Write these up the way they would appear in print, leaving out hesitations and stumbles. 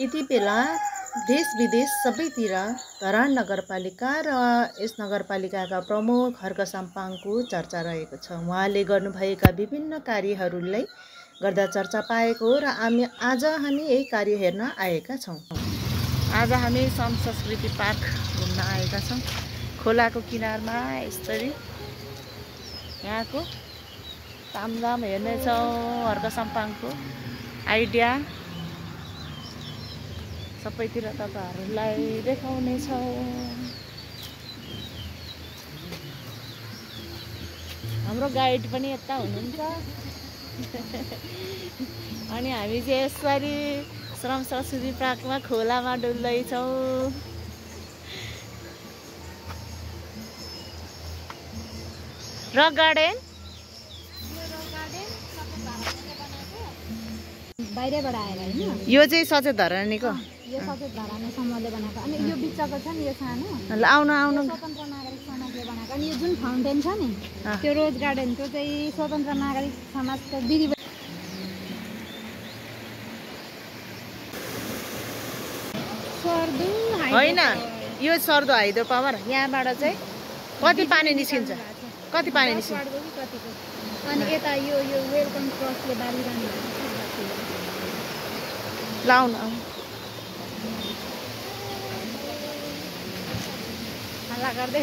यति बेला देश विदेश सबैतिर धरान नगरपालिका र यस नगरपालिकाका प्रमुख हर्क साम्पाङको चर्चा रहेको छ। उहाँले गर्नुभएका विभिन्न कार्यहरूलाई गर्दा चर्चा पाएको हो र आज हामी यही कार्य हेर्न आएका छौँ। आज हामी सम संस्कृति पार्क घुम्न आएका छौँ। खोलाको किनारमा यसरी यहाँको तामझाम हेर्नेछौँ। हर्क साम्पाङको आइडिया सबैतिर तपाईहरुलाई देखाउने छौं। हाम्रो गाइड पनि यता हुनुहुन्छ। अनि हामी चाहिँ यसरी श्रम संस्कृति पार्कमा खोलामा डुल्दै छौं। रक गार्डन बाहिरबाट आएर हैन, यो चाहिँ सचेत धरानीको, यो सचेत धरानी समूहले बनाएको। अनि यो बिचको छ नि यो सानो, आउनु स्वतन्त्र नागरिक समाजले बनाएको। अनि यो जुन फाउन्टेन छ नि त्यो रोज गार्डन, त्यो चाहिँ स्वतन्त्र नागरिक समाजको दिदी सर्दो होइन। यो सर्दो हाइड्रो पावर यहाँबाट चाहिँ कति पानी निस्किन्छ, कति पानी निस्किन्छ। अनि यता यो वेलकम क्रसले बालिरहनु लाउन हल्ला गर्दै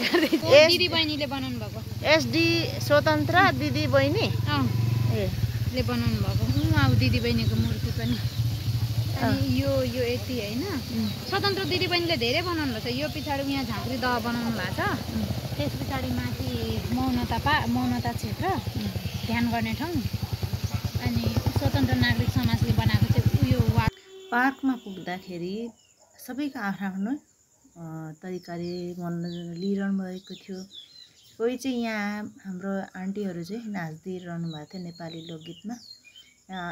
दिदी बहिनीले बनाउनु भएको। एसडी स्वतन्त्र दिदी बहिनी ले बनाउनु भएको। अब दिदी बहिनीको मूर्ति पनि। अनि यो यति हैन, स्वतन्त्र दिदी बहिनीले धेरै बनाउनु भएको छ। यो पछाडि यहाँ झाँक्री दह बनाउनु भएको छ। त्यस पछाडि माथि मौनता क्षेत्र ध्यान गर्ने ठाउँ। अनि स्वतन्त्र नागरिक समाजले बनाएको चाहिँ यो पार्कमा पुग्दाखेरि सबैको आफ्नो तरिकाले मनोरञ्जन लिइरहनु भएको थियो। कोही चाहिँ यहाँ हाम्रो आन्टीहरू चाहिँ नाच्दिरहनु भएको थियो नेपाली लोकगीतमा।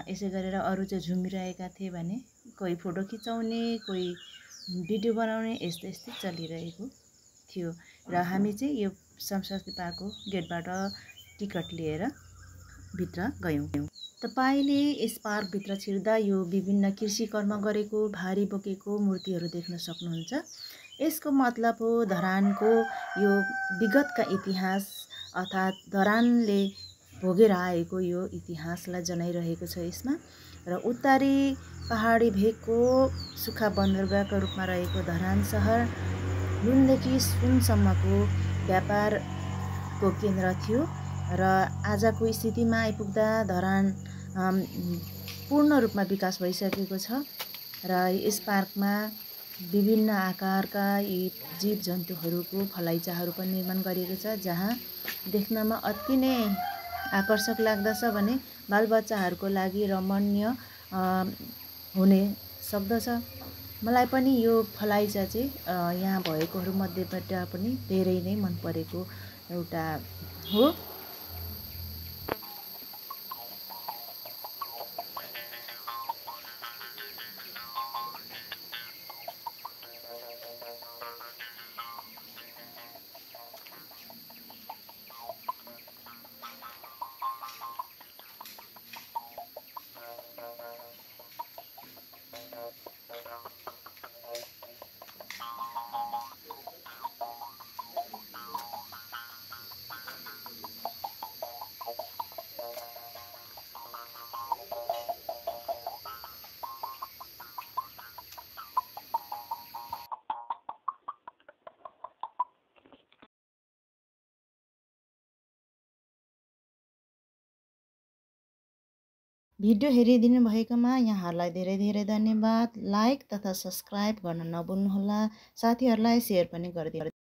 यसै गरेर अरू चाहिँ झुमिरहेका थिए भने कोही फोटो खिचाउने, कोही भिडियो बनाउने, यस्तै चलिरहेको थियो। र हामी चाहिँ यो संस्कृति पार्कको गेटबाट टिकट लिएर भित्र गयौँ। तपाईले यस पार्कभित्र छिर्दा यो विभिन्न कृषि कर्म गरेको भारी बोकेको मूर्तिहरू देख्न सक्नुहुन्छ। यसको मतलब हो धरानको यो विगतका इतिहास अर्थात् धरानले भोगेर आएको यो इतिहासलाई जनाइरहेको छ यसमा। र उत्तरी पहाडी भेगको सुक्खा बन्दरगाहको रूपमा रहेको धरान सहर नुनदेखि सुनसम्मको व्यापारको केन्द्र थियो। र आजको स्थितिमा आइपुग्दा धरान पूर्ण रूपमा विकास भइसकेको छ। र यस पार्कमा विभिन्न आकारका यी जीव जन्तुहरूको फलाइचाहरू पनि निर्माण गरिएको छ, जहाँ देख्नमा अति नै आकर्षक लाग्दछ भने बालबच्चाहरूको लागि रमणीय हुने सक्दछ। मलाई पनि यो फलाइचा चाहिँ यहाँ भएकोहरू मध्येबाट पनि धेरै नै मन परेको एउटा हो। भिडियो हेरिदिनु भएकोमा यहाँहरूलाई धेरै धेरै धन्यवाद। लाइक तथा सब्स्क्राइब गर्न नभुल्नुहोला। साथीहरूलाई सेयर पनि गरिदिनु।